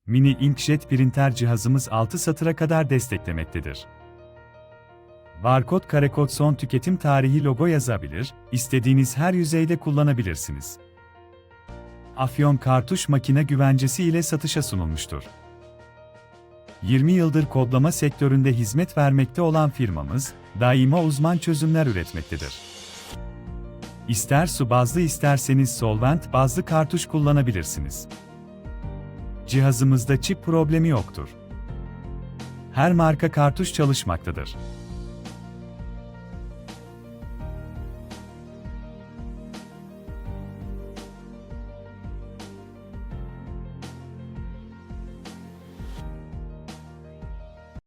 Mini inkjet printer cihazımız 6 satıra kadar desteklemektedir. Barkod karekod son tüketim tarihi logo yazabilir, istediğiniz her yüzeyde kullanabilirsiniz. Afyon kartuş makine güvencesi ile satışa sunulmuştur. 20 yıldır kodlama sektöründe hizmet vermekte olan firmamız, daima uzman çözümler üretmektedir. İster su bazlı isterseniz solvent bazlı kartuş kullanabilirsiniz. Cihazımızda çip problemi yoktur. Her marka kartuş çalışmaktadır.